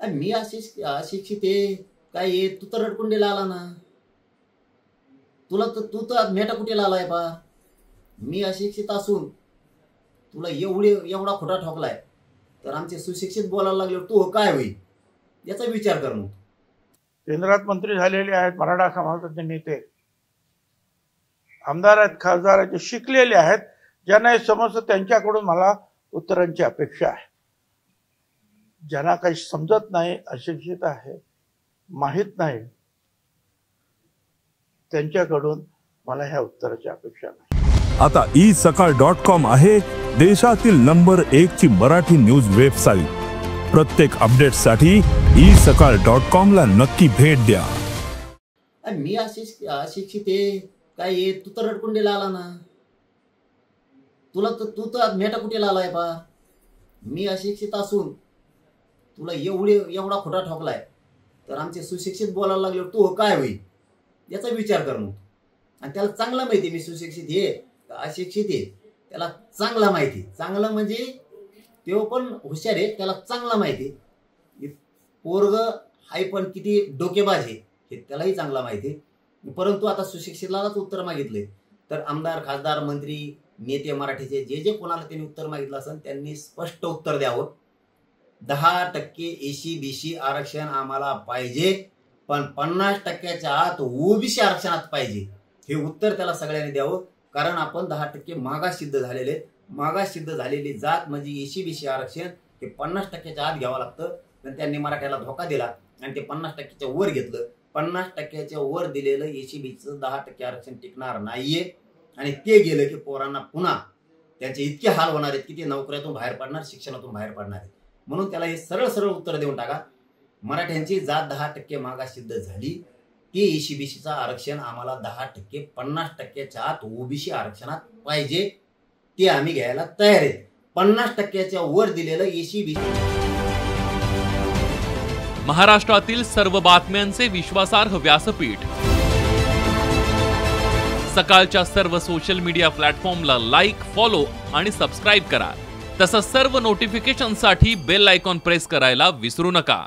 मी अशिक्षित आहे काय आहे, तू तर रडकुंडीला आला ना, तू तर मेटाकुटीला आलाय पा. मी अशिक्षित असून तुला एवढा खोटा ठोकलाय, तर आमचे सुशिक्षित बोलायला लागले तू काय होईल याचा विचार कर. मग केंद्रात मंत्री झालेले आहेत, मराठा समाजाचे नेते आमदार आहेत, खासदार आहेत, शिकलेले आहेत, ज्यांना हे समजतं त्यांच्याकडून मला उत्तरांची अपेक्षा आहे. ज्यांना काही समजत नाही, अशिक्षित आहे, माहीत नाही, त्यांच्याकडून मला ह्या उत्तराची अपेक्षा नाही. आता isakal.com आहे देशातील नंबर 1 ची मराठी न्यूज वेबसाईट. प्रत्येक अपडेटसाठी isakal.com ला नक्की भेट द्या. मी अशिक्षित आहे काय आहे, तू तर रडकुंडीला आला ना, तू तर मेटाकुटीला आलाय पा. मी अशिक्षित असून तुला एवढा खोटा ठोकलाय, तर आमचे सुशिक्षित बोलायला लागले तू काय होईल याचा विचार कर. मग आणि त्याला चांगला माहिती मी सुशिक्षित आहे अशिक्षित आहे, त्याला चांगला माहिती. चांगलं म्हणजे तो पण हुशार आहे, त्याला चांगला माहिती. पोरग हाय पण किती डोकेबाज आहे हे त्यालाही चांगला माहिती. परंतु आता सुशिक्षितलाच उत्तर मागितले, तर आमदार, खासदार, मंत्री, नेते मराठीचे जे कोणाला त्यांनी उत्तर मागितलं असेल त्यांनी स्पष्ट उत्तर द्यावं. 10% एसी-बीसी आरक्षण आम्हाला पाहिजे, पण 50%च्या आत ओबीसी आरक्षणात पाहिजे, हे उत्तर त्याला सगळ्यांनी द्यावं. कारण आपण 10% मागास सिद्ध झालेले, मागास सिद्ध झालेली जात म्हणजे एसी-बीसी आरक्षण हे 50%च्या आत घ्यावं लागतं. पण त्यांनी मराठ्याला धोका दिला आणि ते 50%च्या वर घेतलं. 50%च्या वर दिलेलं एसी-बीसीचं 10% आरक्षण टिकणार नाहीये आणि ते गेलं की पोरांना पुन्हा त्यांचे इतके हाल होणार आहेत की ते नोकऱ्यातून बाहेर पडणार, शिक्षणातून बाहेर पडणार आहेत. म्हणून त्याला हे सरळ उत्तर देऊन टाका. मराठ्यांची जात 10% मागास सिद्ध झाली, ते एसी-बीसीचं आरक्षण आम्हाला 10%, 50%च्या आत ओबीसी आरक्षणात पाहिजे, ते आम्ही घ्यायला तयार आहेत. 50%च्या वर दिलेलं एसी-बीसी. महाराष्ट्रातील सर्व बातम्यांचे विश्वासार्ह व्यासपीठ. सकाळच्या सर्व सोशल मीडिया प्लॅटफॉर्मला लाईक, फॉलो आणि सबस्क्राईब करा. तसंच सर्व नोटिफिकेशनसाठी बेल आयकॉन प्रेस करायला विसरू नका.